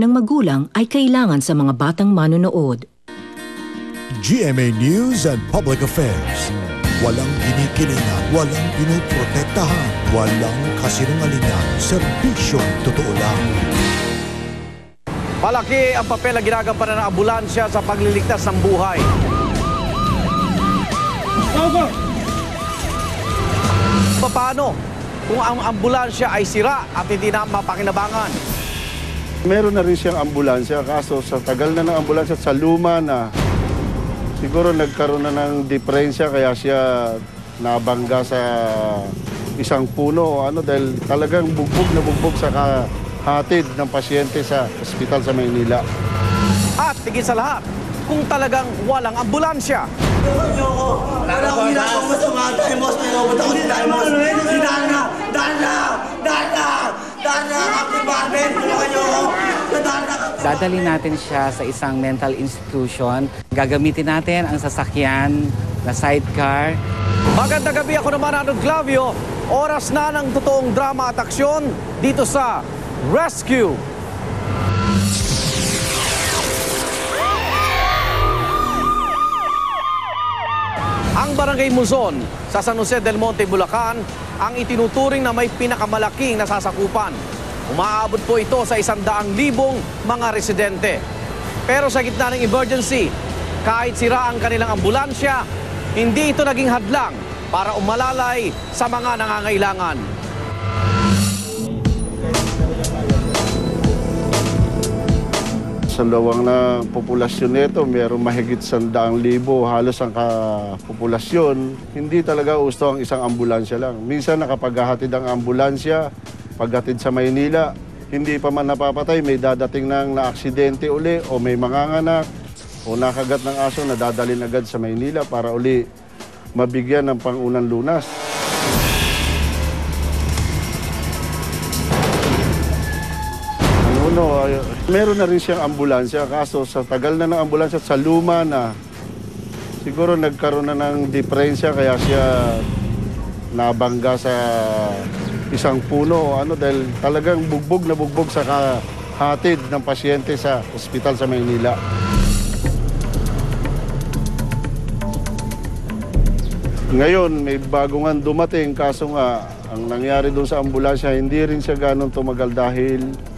ng magulang ay kailangan sa mga batang manonood. GMA News and Public Affairs. Walang kinikilingan, walang pinoprotektahan, walang kasinungalingan, serbisyong totoo lang. Malaki ang papel na ginagampanan ng ambulansya sa pagliligtas ng buhay. Paano kung ang ambulansya ay sira at hindi na mapakinabangan? Meron na rin siyang ambulansya, kaso sa tagal na ng ambulansya at sa luma na, siguro nagkaroon na ng diferensya kaya siya nabangga sa isang puno o ano dahil talagang bugbog na bugbog sa hatid ng pasyente sa ospital sa Maynila. At tigil sa lahat, kung talagang walang ambulansya. Wala akong ginagawa mo sa mga taimos, may robot ako si taimos. Si Dana! Captain Marvin, tulungan niyo ako. Dadalhin natin siya sa isang mental institution. Gagamitin natin ang sasakyan na sidecar. Magandang gabi, ako naman Arnold Clavio. Oras na ng totoong drama at aksyon dito sa Rescue. Ang Barangay Muzon sa San Jose del Monte, Bulacan, ang itinuturing na may pinakamalaking nasasakupan. Umaabot po ito sa 100,000 mga residente. Pero sa gitna ng emergency, kahit sira ang kanilang ambulansya, hindi ito naging hadlang para umalalay sa mga nangangailangan. Sa lawang na populasyon nito, mayroong mahigit 100,000 halos ang kapopulasyon. Hindi talaga gusto ang isang ambulansya lang. Minsan nakapaghahatid ang ambulansya, paghatid sa Maynila, hindi pa man napapatay, may dadating ng na-aksidente uli o may manganganak o nakagat ng aso na dadalhin agad sa Maynila para uli mabigyan ng pangunang lunas. Meron na rin siyang ambulansya, kaso sa tagal na ng ambulansya at sa luma na, siguro nagkaroon na ng diferensya kaya siya nabangga sa isang puno o ano dahil talagang bugbog na bugbog sa hatid ng pasyente sa ospital sa Maynila. Ngayon, may bagong dumating, kaso nga, ang nangyari doon sa ambulansya, hindi rin siya ganun tumagal dahil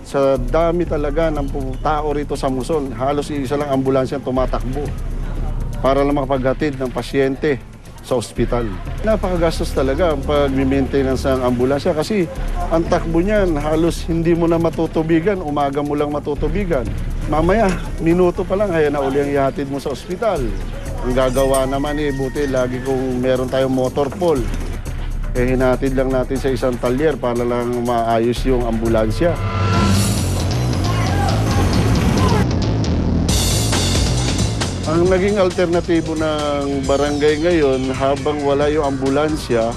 sa dami talaga ng tao rito sa Muzon. Halos isa lang ambulansya tumatakbo para lang makapaghatid ng pasyente sa ospital. Napakagastos talaga ang pag-maintenance ng ambulansya kasi ang takbo niyan halos hindi mo na matutubigan, umaga mo lang matutubigan. Mamaya, minuto pa lang, kaya na uli ang ihatid mo sa ospital. Ang gagawa naman buti lagi kung meron tayong motor pool. Hinatid lang natin sa isang talyer para lang maayos yung ambulansya. Ang naging alternatibo ng barangay ngayon, habang wala yung ambulansya,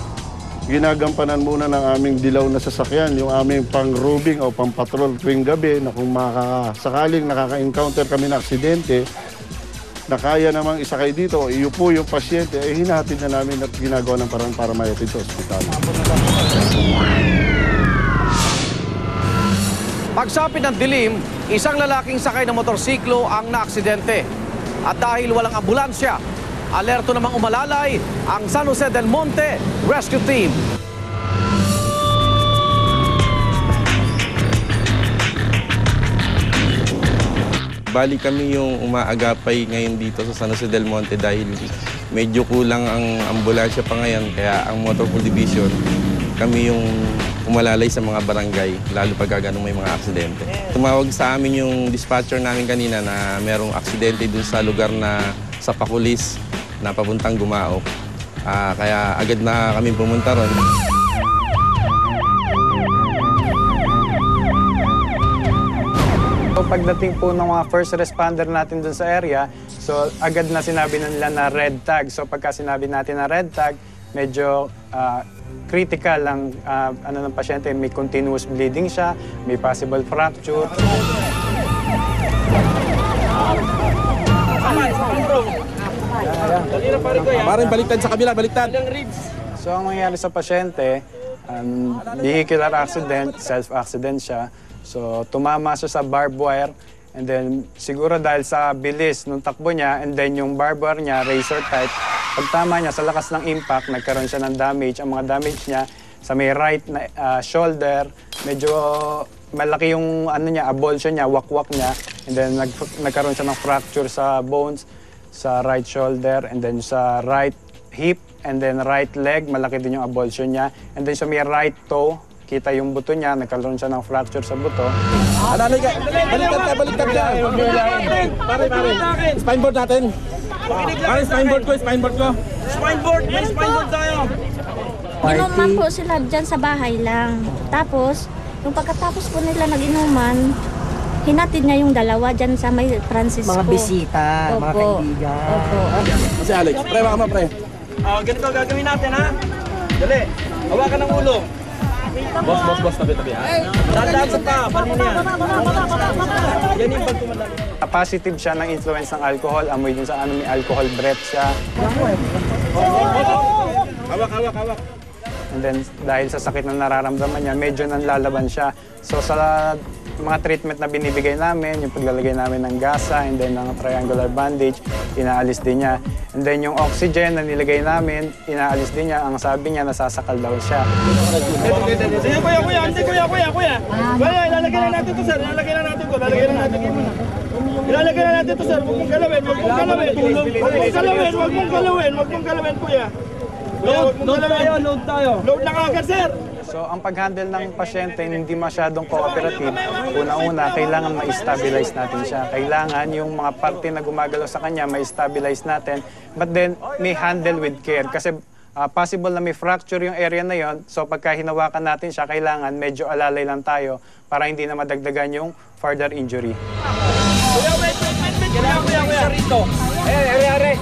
ginagampanan muna ng aming dilaw na sasakyan, yung aming pang-rubing o pang-patrol tuwing gabi na kung sakaling nakaka-encounter kami ng aksidente, na kaya namang isakay dito, iupo yung pasyente, hinahatid na namin at ginagawa ng parang para mayatid sa ospital. Pagsapit ng dilim, isang lalaking sakay ng motorsiklo ang naaksidente. At dahil walang ambulansya, alerto namang umalalay ang San Jose del Monte Rescue Team. Bali kami yung umaagapay ngayon dito sa San Jose del Monte dahil medyo kulang ang ambulansya pa ngayon. Kaya ang Motor Pool Division, kami yung umalalay sa mga barangay, lalo pag may mga aksidente. Tumawag sa amin yung dispatcher namin kanina na merong aksidente dun sa lugar na sa Pakulis na papuntang Gumao. Kaya agad na kami pumunta ron. So, pagdating po ng mga first responder natin dun sa area, so agad na sinabi na nila na red tag. So pagka sinabi natin na red tag, medyo critical ang ng pasyente, may continuous bleeding siya, may possible fracture. Parang baliktad sa kabila, baliktad. So ang nangyari sa pasyente, vehicular accident, self-accident siya. So tumama siya sa barbed wire, and then siguro dahil sa bilis nung takbo niya, and then yung barbed wire niya, razor type, pagtama niya sa lakas ng impact, nagkaroon siya ng damage. Ang mga damage niya sa may right na shoulder, medyo malaki yung ano niya, avulsion niya, wakwak niya, and then nagkaroon siya ng fracture sa bones sa right shoulder, and then sa right hip, and then right leg, malaki din yung avulsion niya, and then sa may right toe, kita yung buto niya, nagkaroon siya ng fracture sa buto. Baliktad ka. Pare. Spineboard natin. Pare, spineboard ko. May spineboard tayo. Inuman po sila dyan sa bahay lang. Tapos, yung pagkatapos po nila nag-inuman, hinatid niya yung dalawa dyan sa may Francisco. Mga bisita, mga kaibigan. Opo. Kasi Alex, pre, baka ma, pre. Ganito gagawin natin, ha? Dali, hawakan ng ulo. Boss, tabi. Dadaan sa pa, panin yan. Yan yung pagkumalag. Positive siya ng influence ng alcohol, amoy din sa ano, may alcohol breath siya. Hawak. And then, dahil sa sakit na nararamdaman niya, medyo nanlalaban siya. So, sa mga treatment na binibigay namin, yung paglalagay namin ng gasa, and then ng triangular bandage, inaalis din niya. And then, yung oxygen na nilagay namin, inaalis din niya. Ang sabi niya, nasasakal daw siya. Sige, kuya. Hindi, kuya. Kuya, ilalagay na natin to, sir. Ilalagay na natin to, sir. Huwag mong galawin. Huwag mong galawin, kuya. Load tayo. Load na agad, sir. So, ang pag-handle ng pasyente hindi masyadong cooperative. Una-una, kailangan ma-stabilize natin siya. Kailangan yung mga parte na gumagalaw sa kanya, ma-stabilize natin. But then, may handle with care. Kasi possible na may fracture yung area na yon. So, pagka hinawakan natin siya, kailangan medyo alalay lang tayo para hindi na madagdagan yung further injury. Kuya, wait. Kuya. Rito. Are.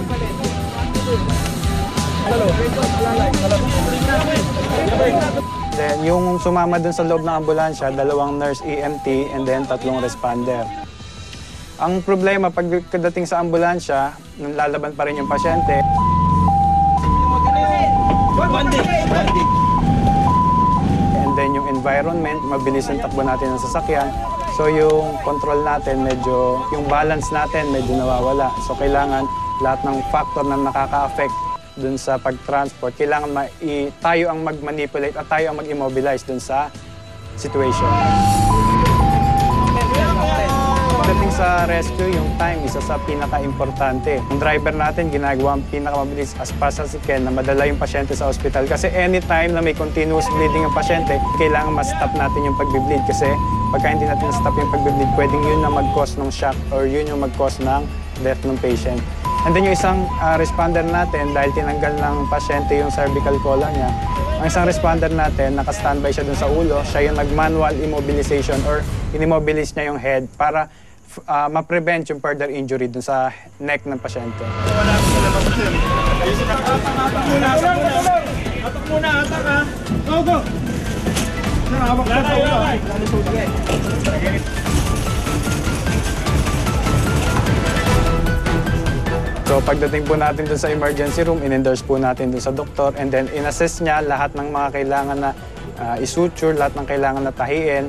Then, yung sumama dun sa loob ng ambulansya, 2 nurse EMT and then 3 responder. Ang problema, pagdating sa ambulansya, lalaban pa rin yung pasyente. And then yung environment, mabilis yung takbo natin ng sasakyan. So yung control natin, yung balance natin, medyo nawawala. So kailangan lahat ng factor na nakaka-affect dun sa pag-transport, kailangan tayo ang mag-manipulate at tayo ang mag-immobilize dun sa situation. Pagdating sa rescue, yung time, isa sa pinaka-importante. Yung driver natin, ginagawa ang pinakamabilis as fast as he can na madala yung pasyente sa ospital. Kasi anytime na may continuous bleeding ang pasyente, kailangan ma-stop natin yung pag-bleed. Kasi pagka hindi natin na-stop yung pag-bleed, pwedeng yun na mag-cause ng shock or yun yung mag-cause ng death ng patient. And then yung isang responder natin, dahil tinanggal ng pasyente yung cervical collar niya, ang isang responder natin, naka-standby siya dun sa ulo, siya yung nag-manual immobilization or inimmobilize niya yung head para ma-prevent yung further injury dun sa neck ng pasyente. Hatak muna, ha? Go! Hawak ka sa ulo. So pagdating po natin dun sa emergency room, in-endorse po natin dun sa doktor, and then in-assess niya lahat ng mga kailangan na isuture, lahat ng kailangan na tahiin.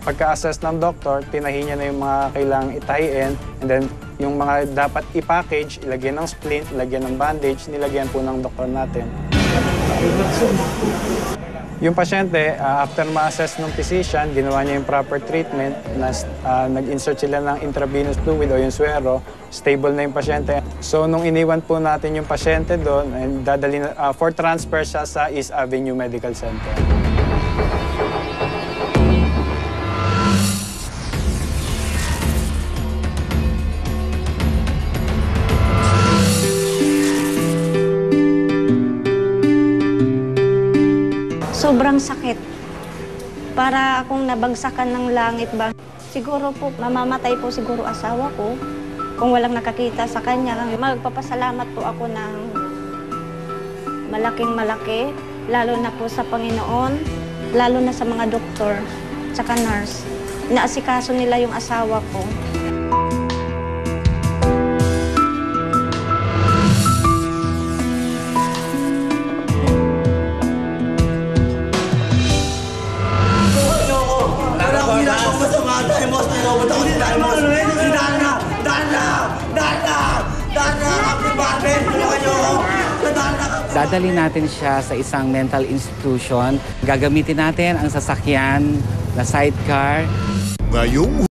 Pagka-assess ng doktor, tinahi niya na yung mga kailangang itahiin, and then yung mga dapat i-package, ilagyan ng splint, ilagyan ng bandage, nilagyan po ng doktor natin. Yung pasyente, after ma-assess ng physician, ginawa niya yung proper treatment, nag-insert sila ng intravenous fluid o yung suero, stable na yung pasyente. So nung iniwan po natin yung pasyente doon, for transfer siya sa East Avenue Medical Center. Sobrang sakit. Para akong nabagsakan ng langit ba. Siguro po, mamamatay po siguro asawa ko kung walang nakakita sa kanya. Magpapasalamat po ako ng malaking-malaki, lalo na po sa Panginoon, lalo na sa mga doktor, tsaka nurse. Inaasikaso nila yung asawa ko. masama tayo, boss. May robot ako dito, boss. Daan na! Captain Barbie, tulungan niyo ako. Daan na! Dadali natin siya sa isang mental institution. Gagamitin natin ang sasakyan na sidecar. Ngayong